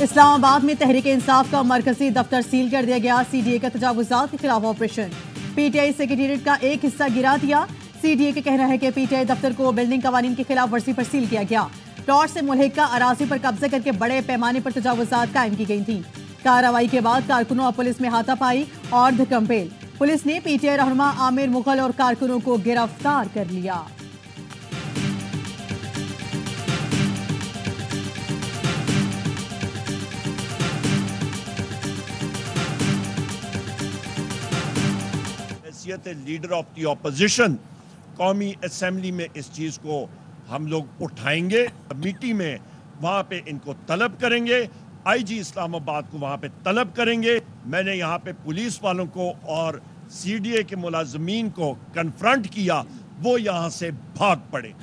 इस्लामाबाद में तहरीक इंसाफ का मरकजी दफ्तर सील कर दिया गया। सीडीए का तजावुजात के खिलाफ ऑपरेशन। पीटीआई सेक्रेटेरिएट का एक हिस्सा गिरा दिया। सीडीए का कहना है कि पीटीआई दफ्तर को बिल्डिंग कवानीन की खिलाफ वर्जी पर सील किया गया। प्लॉट से मुल्हिका अराजी पर कब्जा करके बड़े पैमाने पर तजावुजात कायम की गई थी। कार्रवाई के बाद कारकुनों और पुलिस में हाथापाई और धक्कमपेल। पुलिस ने पीटीआई रहनुमा आमिर मुगल और कारकुनों को गिरफ्तार कर लिया। लीडर ऑफ द ऑपोजिशन कौमी असेंबली में इस चीज को हम लोग उठाएंगे। कमेटी में वहां पे इनको तलब करेंगे। आईजी इस्लामाबाद को वहां पे तलब करेंगे। मैंने यहाँ पे पुलिस वालों को और सीडीए के मुलाजमीन को कन्फ्रंट किया, वो यहाँ से भाग पड़े।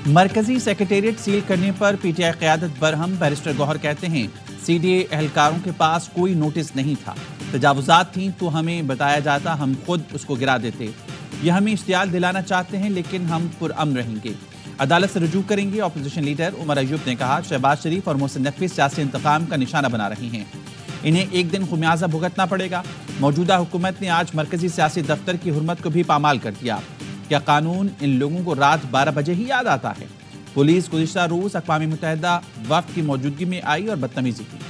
मरकजी सेक्रेटेरिएट सील करने पर पीटीआई क़यादत बरहम। बैरिस्टर गौहर कहते हैं सीडीए एहलकारों के पास कोई नोटिस नहीं था। तजावुजात थी तो हमें बताया जाता, हम खुद उसको गिरा देते। यह हमें इश्तियाल दिलाना चाहते हैं, लेकिन हम पुरअमन रहेंगे, अदालत से रुजू करेंगे। अपोजिशन लीडर उमर अयूब ने कहा शहबाज शरीफ और मोहसिन नकवी सियासी इंतकाम का निशाना बना रही हैं, इन्हें एक दिन खुमियाजा भुगतना पड़ेगा। मौजूदा हुकूमत ने आज मरकजी सियासी दफ्तर की हुर्मत को भी पामाल कर दिया। क्या कानून इन लोगों को रात 12 बजे ही याद आता है? पुलिस गुज़िश्ता रोज अक़वाम मुत्तहिदा वफ़द की मौजूदगी में आई और बदतमीजी की।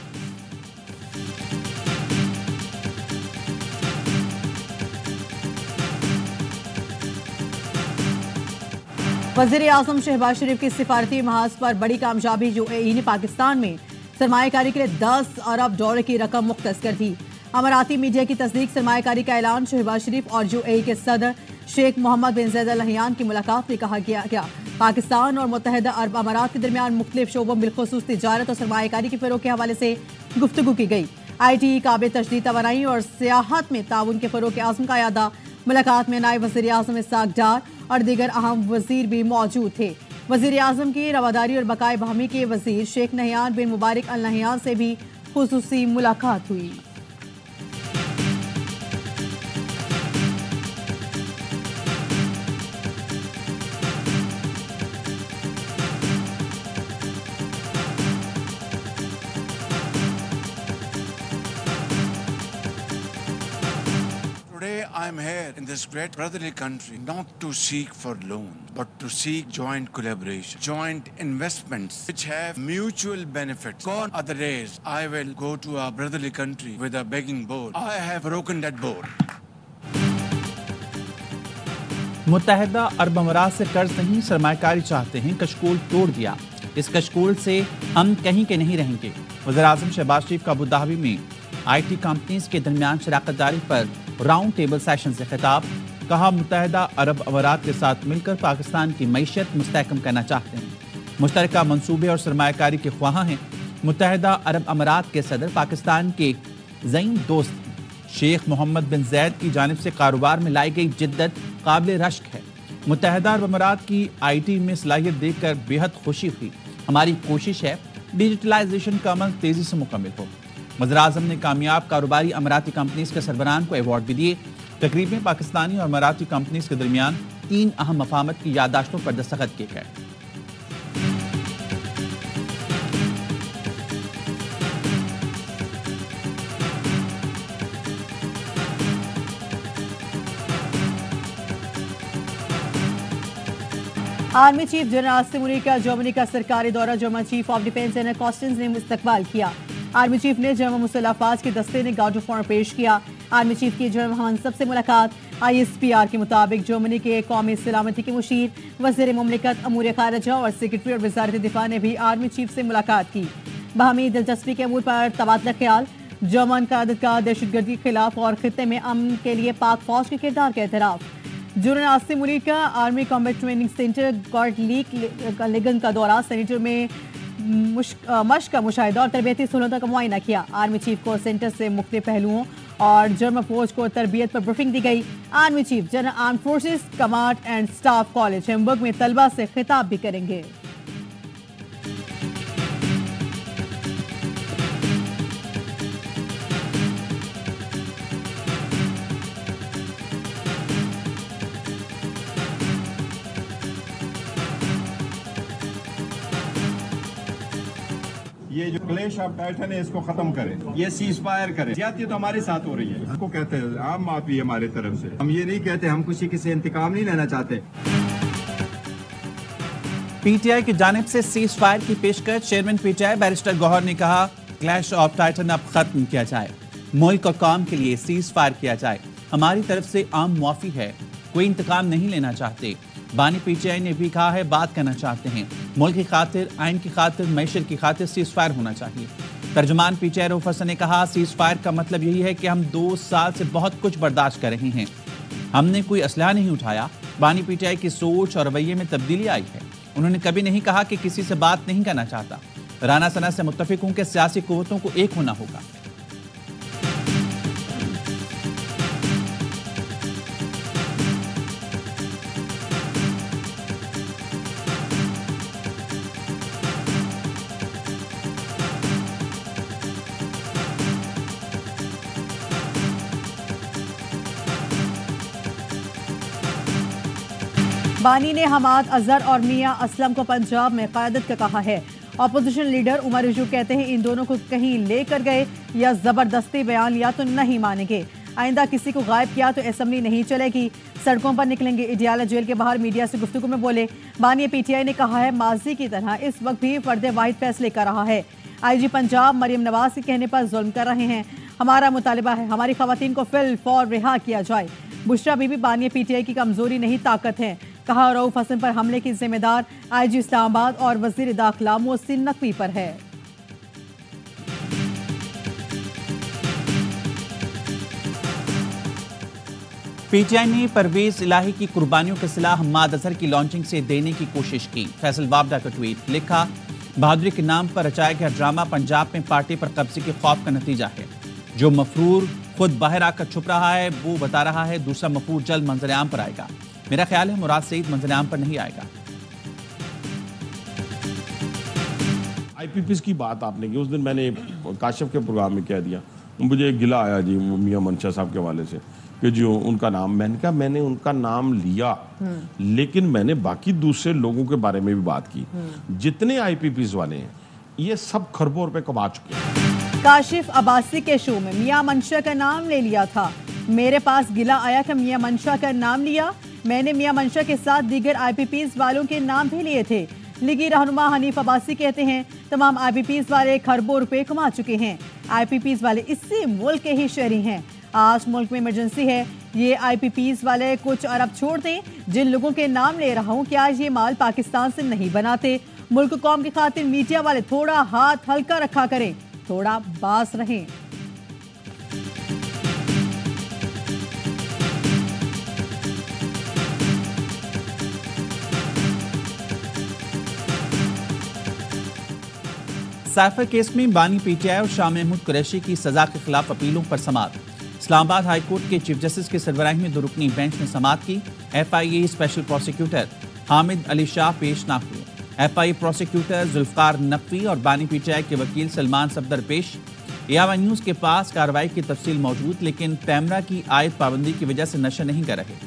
वज़ीर आज़म शहबाज शरीफ की सिफारती महाज पर बड़ी कामयाबी। यूएई ने पाकिस्तान में सरमायाकारी के लिए $10 अरब की रकम मुख्तस कर दी। अमाराती मीडिया की तस्दीक सरमायाकारी का ऐलान। शहबाज शरीफ और यूएई के सदर शेख मोहम्मद बिन ज़ायद अल नहयान की मुलाकात में कहा गया पाकिस्तान और मुत्तहिदा अरब अमारात के दरमियान मुख्तलिफ शोबों बिलखुसूस तिजारत और सरमायाकारी के फ़रोग़ के हवाले से गुफ्तगू की गई। आई.टी, काबिल तजदीद तवानाई और सियाहत में ताउन के फ़रोग़ के आज़म का यादा। मुलाकात में नायब वज़ीर आज़म इसहाक़ डार और दीगर अहम वज़ीर भी मौजूद थे। वज़ीर आज़म की रवादारी और बकाए बहमी के वज़ीर शेख नहयान बिन मुबारक अल नहयान से भी खुसूसी मुलाकात हुई। Today I am here in this great brotherly country not to seek for loan but to seek joint collaboration, joint investments which have mutual benefits. Gone are the days I will go to a brotherly country with a begging bowl. I have broken that bowl. मुत्तहिदा अरब अमारात से कर्ज नहीं सरमायाकारी चाहते हैं, कशकोल तोड़ दिया। इस कशकोल से हम कहीं के नहीं रहेंगे। वज़ीर आज़म शहबाज शरीफ का अबूधाबी में आई.टी कंपनीज के दरमियान शराकतदारी पर राउंड टेबल सेशन से खिताब। कहा मुत्तहिदा अरब अमारात के साथ मिलकर पाकिस्तान की मईशत मुस्तहकम करना चाहते हैं, मुश्तरका मंसूबे और सरमायाकारी के ख्वाह हैं। मुत्तहिदा अरब अमारात के सदर पाकिस्तान के ज़ईम दोस्त हैं। शेख मोहम्मद बिन ज़ायद की जानिब से कारोबार में लाई गई जिद्दत काबिल रश्क है। मुत्तहिदा अरब अमारात की आई.टी में सलाहियत देखकर बेहद खुशी हुई। हमारी कोशिश है डिजिटलाइजेशन का अमल तेज़ी से मुकम्मल हो। वज़ीर आज़म ने कामयाब कारोबारी अमाराती कंपनीज के सरबराहान को अवार्ड भी दिए। तकरीब में पाकिस्तानी और अमाराती कंपनीज के दरमियान 3 अहम मफाहमत की याददाश्तों पर दस्तखत किए गए। Army chief general Asim Munir का जर्मनी का सरकारी दौरा। German chief of defence general कॉस्टिंस ने इस्तकबाल किया। आर्मी चीफ ने जर्मन मुसल्लह अफवाज के दस्ते ने गार्ड ऑफ ऑनर पेश किया। आर्मी चीफ की जर्मन हमसब से मुलाकात। ISPR के मुताबिक जर्मनी के कौमी सलामती के मुशीर, वज़ीर मुमलिकत अमूर खारजा और सेक्रेटरी और वज़ारत दिफा ने भी आर्मी चीफ से मुलाकात की। बाहमी दिलचस्पी के अमूर पर तबादला ख्याल। जर्मन क़यादत का दहशतगर्दी के खिलाफ और खित्ते में अमन के लिए पाक फौज के किरदार का एतराफ़। जनरल आसिम मुनीर का आर्मी कॉम्बैट ट्रेनिंग सेंटर गॉर्ड लीगन का दौरा। सेनेटर में मश्क का मुशाहिदा और तरबियती सहूलतों का मुआयना किया। आर्मी चीफ को सेंटर से मुख्तलिफ पहलुओं और जर्मन फौज को तरबियत पर ब्रीफिंग दी गई। Army chief general arm forces command and staff college Hamburg में तलबा से खिताब भी करेंगे। ये जो क्लैश ऑफ टाइटन है इसको खत्म करें, ये सीज फायर करें। ज्यादती तो हमारे साथ हो रही है, हमको कहते हैं आम माफी हमारे तरफ से। हम ये नहीं कहते, हम किसी से इंतकाम नहीं लेना चाहते। पीटीआई की जानिब से सीज फायर की पेशकश। चेयरमैन पीटीआई बैरिस्टर गौहर ने कहा क्लैश ऑफ टाइटन अब खत्म किया जाए, मुल्क और कौम के लिए सीज फायर किया जाए। हमारी तरफ से आम मुआफी है, कोई इंतकाम नहीं लेना चाहते। बानी पीटीआई ने भी कहा है बात करना चाहते हैं, मुल्क की खातिर, आइन की खातिर, मैशर की खातिर सीज फायर होना चाहिए। तर्जुमान पीटीआई रऊफ हसन ने कहा सीज फायर का मतलब यही है कि हम 2 साल से बहुत कुछ बर्दाश्त कर रहे हैं, हमने कोई असलहा नहीं उठाया। बानी पीटीआई की सोच और रवैये में तब्दीली आई है। उन्होंने कभी नहीं कहा कि किसी से बात नहीं करना चाहता। राना सना से मुत्तफिक हूं कि सियासी कुव्वतों को एक होना होगा। बानी ने हमाद अजहर और मियां असलम को पंजाब में क़यादत का कहा है। अपोजिशन लीडर उमर रिजू कहते हैं इन दोनों को कहीं लेकर गए या जबरदस्ती बयान लिया तो नहीं मानेंगे। आइंदा किसी को गायब किया तो असेंबली नहीं चलेगी, सड़कों पर निकलेंगे। इडियाला जेल के बाहर मीडिया से गुफ्तगू में बोले बानी पीटीआई ने कहा है माजी की तरह इस वक्त भी फर्द वाहिद फैसले कर रहा है। आईजी पंजाब मरियम नवाज के कहने पर जुल्म कर रहे हैं। हमारा मुतालिबा है हमारी खवातीन को फिल फौर रिहा किया जाए। बुशरा बीबी बानी पीटीआई की कमजोरी नहीं ताकत है, कहा। रऊफ हसन पर हमले की जिम्मेदार आईजी इस्लामाबाद और वजीर दाखिला मोहसिन नकवी पर है। पीटीआई ने परवेज इलाही की कुर्बानियों के सिला हमाद अजहर की लॉन्चिंग से देने की कोशिश की। फैसल वाबडा का ट्वीट लिखा बहादुरी के नाम पर रचाया गया ड्रामा पंजाब में पार्टी पर कब्जे के खौफ का नतीजा है। जो मफरूर खुद बाहर आकर छुप रहा है वो बता रहा है दूसरा मफरूर जल्द मंजर आम पर आएगा। मेरा ख्याल है मुराद सईद मंजर आम पर नहीं आएगा। आईपीपीस की बात आपने की, उस दिन मैंने काशिफ के प्रोग्राम में कह दिया, मुझे गिला आया जी मियां मंशा साहब के हवाले से कि जो उनका नाम, मैंने कहा मैंने उनका नाम लिया लेकिन मैंने बाकी दूसरे लोगों के बारे में भी बात की। जितने आईपीपीस वाले हैं ये सब खरबों रुपए कमा चुके हैं। काशिफ अब्बासी के शो में मियां मंशा का नाम ले लिया था। मेरे पास गिला आया कि मियां मंशा का नाम लिया। मैंने मियां मंशा के साथ दीगर आईपीपीस वालों के नाम भी लिए थे। लीगी रहनुमा हनीफ अब्बासी कहते हैं तमाम आईपीपीस वाले खरबों रुपए कमा चुके हैं। आईपीपीस वाले इसी मुल्क के ही शहरी हैं। आज मुल्क में इमरजेंसी है, ये आईपीपीस वाले कुछ अरब छोड़ दें। जिन लोगों के नाम ले रहा हूँ कि आज ये माल पाकिस्तान से नहीं बनाते। मुल्क कौम की खातिर मीडिया वाले थोड़ा हाथ हल्का रखा करें, थोड़ा बास रहें। साइफर केस में बानी पीटीआई और शाह महमूद कुरैशी की सजा के खिलाफ अपीलों पर समाअत। इस्लामाबाद हाई कोर्ट के चीफ जस्टिस की सरबराही में 2 रुकनी बेंच ने समाअत की। FIA special prosecutor Hamid Ali Shah पेश न हुए। एफआईए प्रोसिक्यूटर जुल्फकार नकवी और बानी पीटीआई के वकील सलमान सफदर पेश। एआईवाई न्यूज के पास कार्रवाई की तफसील मौजूद, लेकिन पैमरा की आयत पाबंदी की वजह से नशर नहीं कर रहे।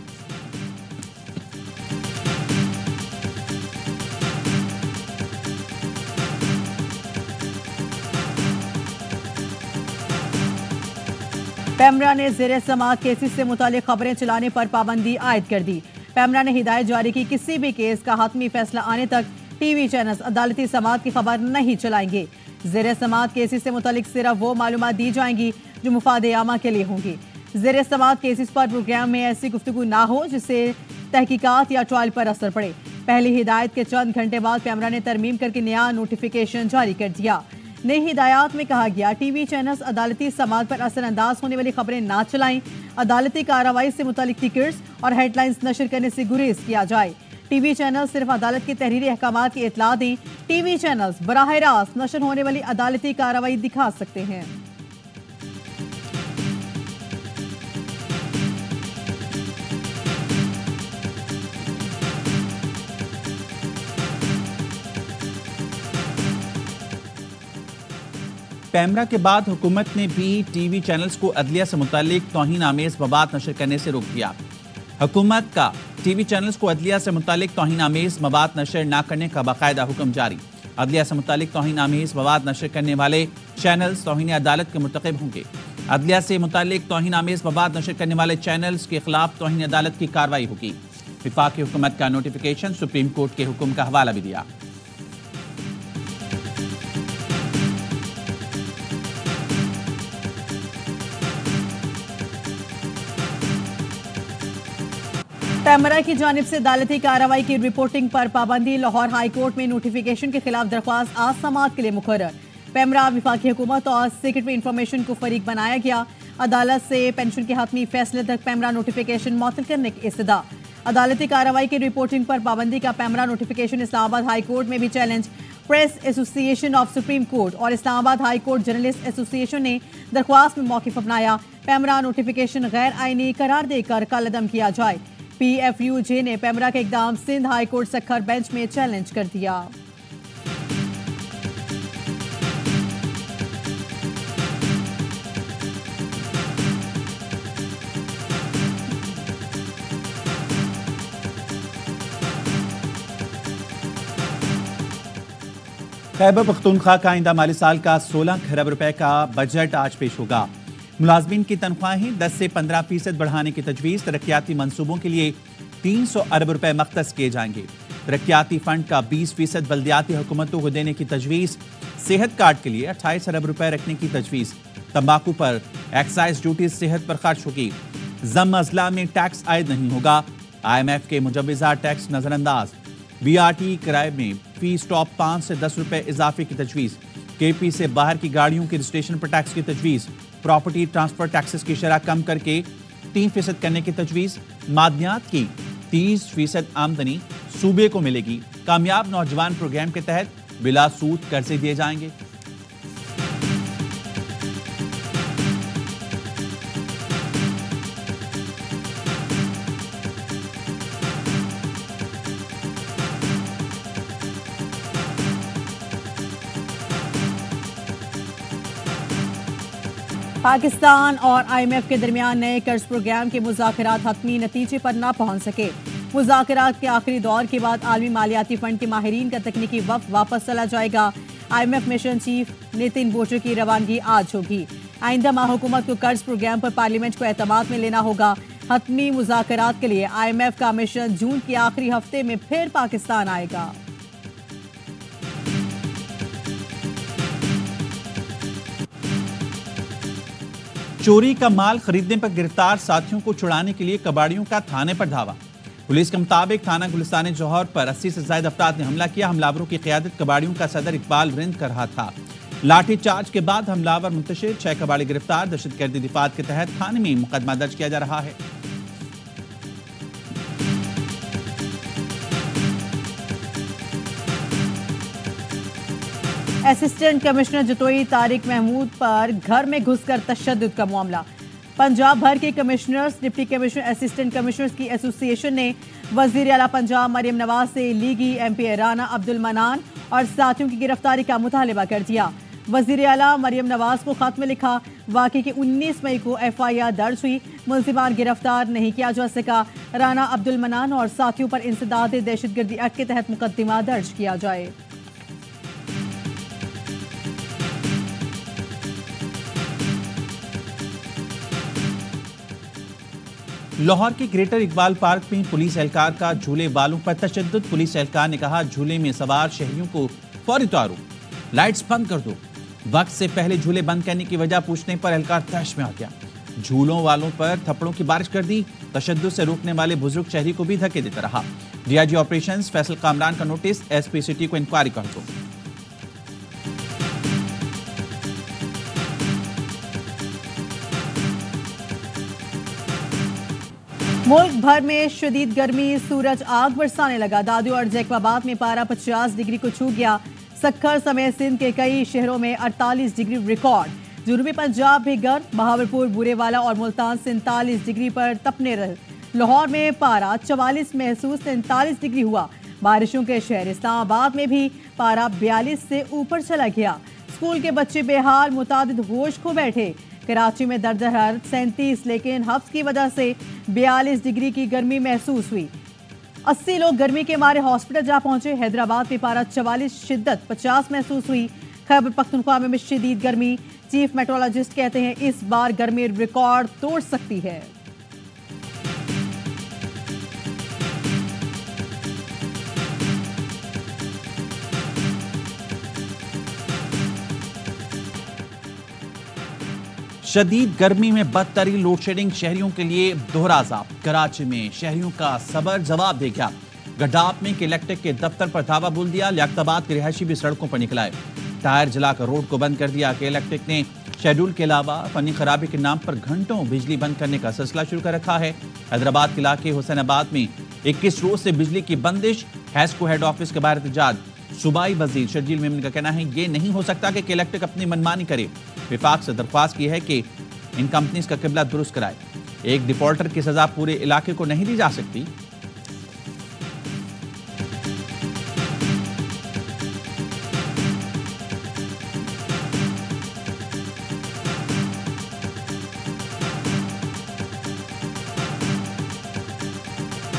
पैमरा ने ज़ेरे समाअत केसेस से मुतालिक खबरें चलाने पर पाबंदी आयद कर दी। पैमरा ने हिदायत जारी की किसी भी केस का हतमी फैसला आने तक टीवी चैनल्स अदालती समाअत की खबर नहीं चलाएंगे। ज़ेरे समाअत केसेस से मुतालिक सिर्फ वो मालूमात दी जाएंगी जो मुफादे आमा के लिए होंगी। ज़ेरे समाअत केसेस पर प्रोग्राम में ऐसी गुफ्तगू ना हो जिससे तहकीकात या ट्रायल पर असर पड़े। पहली हिदायत के चंद घंटे बाद पैमरा ने तरमीम करके नया नोटिफिकेशन जारी कर दिया। नई हिदायत में कहा गया टीवी चैनल्स अदालती समाअत पर असरअंदाज होने वाली खबरें ना चलाएं। अदालती कार्रवाई से मुतालिक टिकर्स और हेडलाइंस नशर करने से गुरेज किया जाए। टीवी चैनल सिर्फ अदालत की तहरीरी अहकामात की इतला दें। टीवी चैनल्स बराह रास्त नशर होने वाली अदालती कार्रवाई दिखा सकते हैं। पैमरा के बाद हुकूमत ने भी टीवी चैनल्स को अदलिया से मुतालिक तौहीन आमेज मवाद नशर करने से रोक दिया। हुकूमत का टीवी चैनल्स को अदलिया से मुतालिक तौहीन आमेज मवाद नशर न करने का बाकायदा हुक्म जारी। अदलिया से मुतालिक तौहीन आमीज़ मवाद नशर करने वाले चैनल्स तौहीन अदालत के मुर्तकिब होंगे। अदलिया से मुतालिक तौहीन आमीज़ मवाद नशर करने वाले चैनल्स के खिलाफ तौहीन अदालत की कार्रवाई होगी। वफाकी हुकूमत का नोटिफिकेशन सुप्रीम कोर्ट के हुक्म का हवाला भी दिया। पैमरा की जानिब से अदालती कार्रवाई की रिपोर्टिंग पर पाबंदी। लाहौर हाई कोर्ट में नोटिफिकेशन के खिलाफ दरख्वास्त आज समाअत के लिए मुकर्रर। पैमरा वफाकी हुकूमत और सेक्रेटरी इंफॉर्मेशन को फरीक बनाया गया। अदालत से पेंशन के हतमी फैसले तक पैमरा नोटिफिकेशन मुअत्तल करने की इस्तदा। अदालती कार्रवाई की रिपोर्टिंग पर पाबंदी का PEMRA notification Islamabad high court में भी challenge. Press association of supreme court और Islamabad high court journalist association ने दरख्वास्त में मौक़िफ़ अपनाया। पैमरा नोटिफिकेशन गैर आईनी करार देकर कलअदम किया जाए। PFUJ ने पैमरा के इकदाम Sindh high court Sukkur bench में चैलेंज कर दिया। खैबर पख्तूनख्वा का आइंदा माली साल का 16 खरब रुपए का बजट आज पेश होगा। मुलाजमीन की तनख्वाहें 10 से 15% बढ़ाने की तजवीज़। तरक्याती मंसूबों के लिए 300 अरब रुपए मख्तस किए जाएंगे। तरक्याती फंड का 20% बल्दियाती हुकूमतों को देने की तजवीज़। सेहत कार्ड के लिए 28 अरब रुपए रखने की तजवीज़। तंबाकू पर एक्साइज ड्यूटी सेहत पर खर्च होगी। जम अजला में टैक्स आयद नहीं होगा। IMF के मुजवज़ा टैक्स नजरअंदाज। BRT किराए में फी स्टॉप 5 से 10 रुपए इजाफे की तजवीज़। KP से बाहर की गाड़ियों के रजिस्ट्रेशन पर टैक्स की तजवीज़। प्रॉपर्टी ट्रांसफर टैक्सेस की शरह कम करके 3% करने की तजवीज़। मादनियात की 30% आमदनी सूबे को मिलेगी। कामयाब नौजवान प्रोग्राम के तहत बिला सूद कर्जे दिए जाएंगे। पाकिस्तान और IMF के दरमियान नए कर्ज प्रोग्राम के मुज़ाकरात हतमी नतीजे पर न पहुंच सके। मुज़ाकरात के आखिरी दौर के बाद आलमी मालियाती फंड के माहिरीन का तकनीकी वफ़द वापस चला जाएगा। IMF मिशन चीफ नितिन बोचर की रवानगी आज होगी। आइंदा माह हुकूमत को कर्ज प्रोग्राम पर पार्लियामेंट को एतमाद में लेना होगा। हतमी मुज़ाकरात के लिए IMF का मिशन जून के आखिरी हफ्ते में फिर पाकिस्तान आएगा। चोरी का माल खरीदने पर गिरफ्तार साथियों को छुड़ाने के लिए कबाड़ियों का थाने पर धावा। पुलिस के मुताबिक थाना गुलिस्तान जौहर पर 80 से ज्यादा अफराद ने हमला किया। हमलावरों की क़यादत कबाड़ियों का सदर इकबाल रिंद कर रहा था। लाठीचार्ज के बाद हमलावर मुंतशिर, 6 कबाड़ी गिरफ्तार। दहशतगर्दी दिफात के तहत थाने में मुकदमा दर्ज किया जा रहा है। असिस्टेंट कमिश्नर जतोई तारिक महमूद पर घर में घुसकर तशद्दुद का मामला। पंजाब भर के commissioners, deputy commissioner, assistant commissioners की एसोसिएशन ने वज़ीर आला पंजाब मरियम नवाज से लीगी MP राना अब्दुल मनान और साथियों की गिरफ्तारी का मुतालबा कर दिया। वज़ीर आला मरियम नवाज को खत में लिखा, वाक़े की 19 मई को FIR दर्ज हुई, मुल्ज़िमान गिरफ्तार नहीं किया जा सका। राना अब्दुल मनान और साथियों पर इंसदाद दहशतगर्दी एक्ट के तहत मुकदमा दर्ज किया जाए। लाहौर के ग्रेटर इकबाल पार्क में पुलिस एहलकार का झूले वालों पर तशद्दुद। पुलिस एहलकार ने कहा, झूले में सवार शहरियों को फौरी उतारो, लाइट्स बंद कर दो। वक्त से पहले झूले बंद करने की वजह पूछने पर एहलकार तैश में आ गया। झूलों वालों पर थप्पड़ों की बारिश कर दी। तशद्दुद से रोकने वाले बुजुर्ग शहरी को भी धक्के देता रहा। DIG ऑपरेशंस फैसल कामरान का नोटिस, SP सिटी को इंक्वायरी कर दो। मुल्क भर में शदीद गर्मी, सूरज आग बरसाने लगा। दादू और जैकबाबाद में पारा 50 डिग्री को छू गया। सक्खर समेत सिंध के कई शहरों में 48 डिग्री रिकॉर्ड। जनूबी पंजाब भी गर्म, बहावलपुर, बुरेवाला और मुल्तान 47 डिग्री पर तपने रहे। लाहौर में पारा 44 महसूस, 43 डिग्री हुआ। बारिशों के शहर इस्लामाबाद में भी पारा 42 से ऊपर चला गया। स्कूल के बच्चे बेहाल, मुतादिद होश खो बैठे। कराची में दर्ज हरारत 37, लेकिन हफ्स की वजह से 42 डिग्री की गर्मी महसूस हुई। 80 लोग गर्मी के मारे हॉस्पिटल जा पहुंचे। हैदराबाद में पारा 44, शिद्दत 50 महसूस हुई। खैबर पख्तूनख्वा में शदीद गर्मी। चीफ मेट्रोलॉजिस्ट कहते हैं इस बार गर्मी रिकॉर्ड तोड़ सकती है। शदीद गर्मी में बदतरीन लोड शेडिंग शहरियों के लिए दोहरा अज़ाब। कराची में शहरियों का सबर जवाब दे गया। गड्डाप में इलेक्ट्रिक के दफ्तर पर धावा बोल दिया। लियाकताबाद के रिहायशी भी सड़कों पर निकल आए। टायर जलाकर रोड को बंद कर दिया। के इलेक्ट्रिक ने शेड्यूल के अलावा फनी खराबी के नाम पर घंटों बिजली बंद करने का सिलसिला शुरू कर रखा है। हैदराबाद के इलाके हुसैनाबाद में 21 रोज से बिजली की बंदिश। हैस्को हेड ऑफिस के बाहर एहतजाज। सूबाई वजीर शर्जील मेमन का कहना है ये नहीं हो सकता कि इलेक्ट्रिक अपनी मनमानी करे। विफाक से दरख्वास्त की है कि इन कंपनीज का किबला दुरुस्त कराए। एक डिफॉल्टर की सजा पूरे इलाके को नहीं दी जा सकती।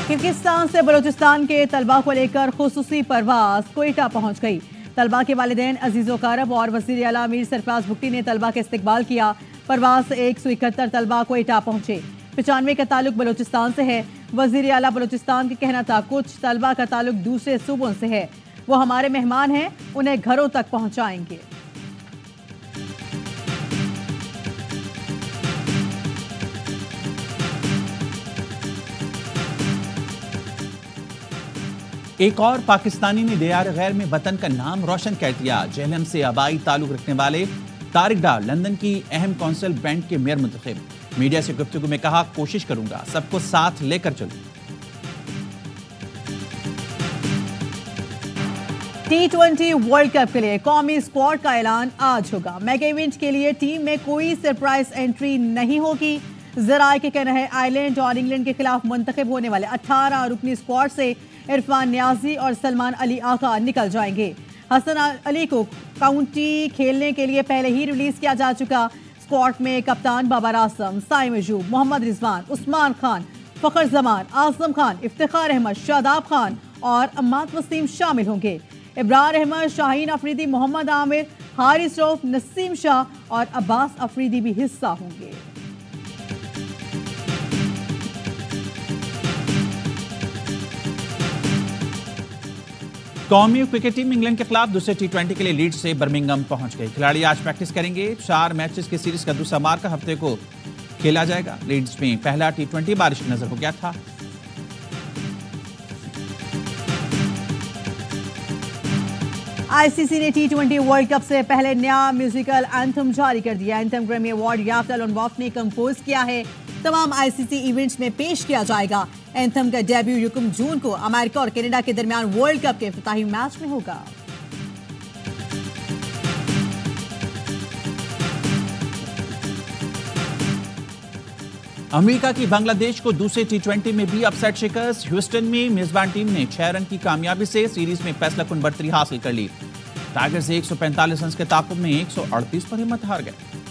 किर्गिस्तान से बलूचिस्तान के तलबा को लेकर खुसूसी परवाज कोयटा पहुंच गई। तलबा के वालिदैन अजीजो कारब और वज़ीर आला मीर सरफराज भुट्टी ने तलबा का इस्तकबाल किया। परवाज से 171 तलबा कोयटा पहुंचे। 95 का ताल्लुक बलूचिस्तान से है। वज़ीर आला बलूचिस्तान का कहना था कुछ तलबा का ताल्लुक दूसरे सूबों से है, वो हमारे मेहमान हैं, उन्हें घरों तक पहुंचाएंगे। एक और पाकिस्तानी ने दीयार गैर में वतन का नाम रोशन कर दिया। जेहलम से आबाई ताल्लुक रखने वाले तारिक डार लंदन की अहम कौंसिल बैंड के मेयर मुंतखब। मीडिया से गुफ्तगू में कहा कोशिश करूंगा सबको साथ लेकर चलूं। T20 वर्ल्ड कप के लिए कौमी स्क्वाड का ऐलान आज होगा। मेगा इवेंट के लिए टीम में कोई सरप्राइज एंट्री नहीं होगी। जराए के कहना है आयरलैंड और इंग्लैंड के खिलाफ मुंतखब होने वाले 18 रुकनी स्क्वाड से इरफान न्याजी और सलमान अली आका निकल जाएंगे। हसन अली को काउंटी खेलने के लिए पहले ही रिलीज किया जा चुका। स्क्वाड में कप्तान बाबर आजम, साइम अयूब, मोहम्मद रिजवान, उस्मान खान, फखर जमान, आजम खान, इफ्तिखार अहमद, शादाब खान और अम्माद वसीम शामिल होंगे। इब्रार अहमद, शाहीन अफरीदी, मोहम्मद आमिर, हारिस रऊफ, नसीम शाह और अब्बास अफरीदी भी हिस्सा होंगे। कौमी क्रिकेट टीम इंग्लैंड के खिलाफ दूसरे T20 के लिए लीड्स से बर्मिंघम पहुंच गई। खिलाड़ी आज प्रैक्टिस करेंगे। 4 मैचेस की सीरीज का दूसरा मार्का हफ्ते को खेला जाएगा। लीड्स में पहला T20 बारिश की नजर हो गया था। आईसीसी ने T20 वर्ल्ड कप से पहले नया म्यूजिकल एंथम जारी कर दिया। एंथम ग्रैमी अवार्ड याफ्ता एलन वॉफ ने कंपोज किया है। तमाम आईसीसी इवेंट्स में पेश किया जाएगा। एंथम का डेब्यू 1 जून को अमेरिका और कनाडा के दरमियान वर्ल्ड कप के इफ्तिताही मैच में होगा। अमेरिका की बांग्लादेश को दूसरे T20 में भी अपसेट शिकस्त। ह्यूस्टन में मेजबान टीम ने 6 रन की कामयाबी से सीरीज में फैसलाकुन बढ़तरी हासिल कर ली। टाइगर्स 145 रन के ताकुब में 138 पर हिम्मत हार गए।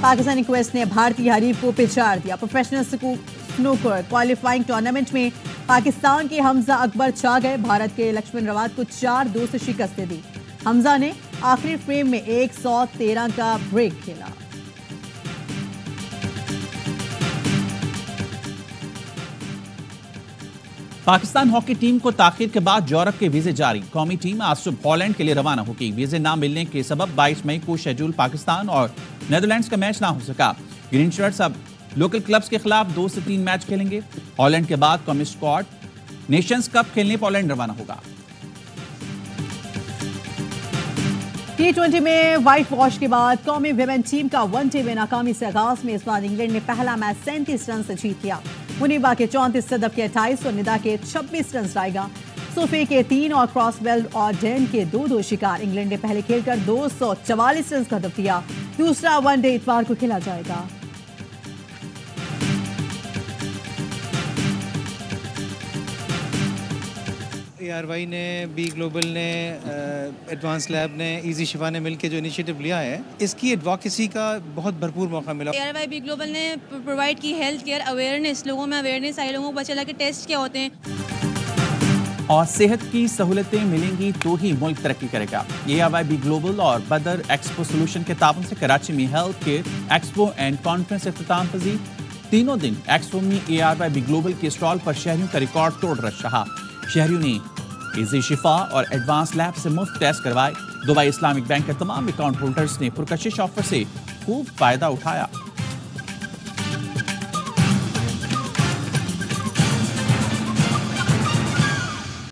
पाकिस्तानी क्वेस्ट ने भारतीय हरीफ को पिछाड़ दिया। प्रोफेशनल स्नूकर क्वालिफाइंग टूर्नामेंट में पाकिस्तान के हमजा अकबर छा गए। भारत के लक्ष्मण रवात को 4-2 से शिकस्त दे दी। हमजा ने आखिरी फ्रेम में 113 का ब्रेक खेला। पाकिस्तान हॉकी टीम को ताखीर के बाद यूरोप के वीजे जारी। कौमी टीम आज सुबह हॉलैंड के लिए रवाना होगी। वीजे ना मिलने के सबब 22 मई को शेड्यूल पाकिस्तान और नेदरलैंड्स का मैच ना हो सका। ग्रीन शर्ट्स अब लोकल क्लब्स के खिलाफ 2 से 3 मैच खेलेंगे। हॉलैंड के बाद कौमी स्क्वाड नेशंस कप खेलने पोलैंड रवाना होगा। T20 में व्हाइट वॉश के बाद कौमी विमेन टीम का वनडे में नाकामी से आगाज में इस बार इंग्लैंड ने पहला मैच 37 रन से जीत लिया। मुनीबा के 34, सदफ के 28 और निदा के 26 रन आएगा। सोफी के 3 और क्रॉसवेल और डेन के 2-2 शिकार। इंग्लैंड ने पहले खेलकर 244 रन का हदफ दिया। दूसरा वनडे इतवार को खेला जाएगा। ARY ने, बी ग्लोबल ने, एडवांस लैब ने, इजी शिफा ने मिलकर जो इनिशिएटिव लिया है, इसकी एडवोकेसी का बहुत भरपूर मौका मिला। ARY बी ग्लोबल ने प्रोवाइड की हेल्थ केयर अवेयरनेस, लोगों में अवेयरनेस आई, लोगों को पता चला कि टेस्ट क्या होते हैं। और सेहत की सहूलतें मिलेंगी तो ही मुल्क तरक्की करेगा। ARY बी ग्लोबल और बदर एक्सपो सोल्यूशन के ताबन से कराची में health care expo and conference इख्तिताम पजीर। तीनों दिन एक्सपो में ARY बी ग्लोबल के स्टॉल पर शहरियों का रिकॉर्ड तोड़ रश रहा। शहरियों ने इजी शिफा और एडवांस लैब से मुफ्त टेस्ट करवाए। दुबई इस्लामिक बैंक के तमाम अकाउंट होल्डर्स ने पुरकशिश ऑफर से खूब फायदा उठाया।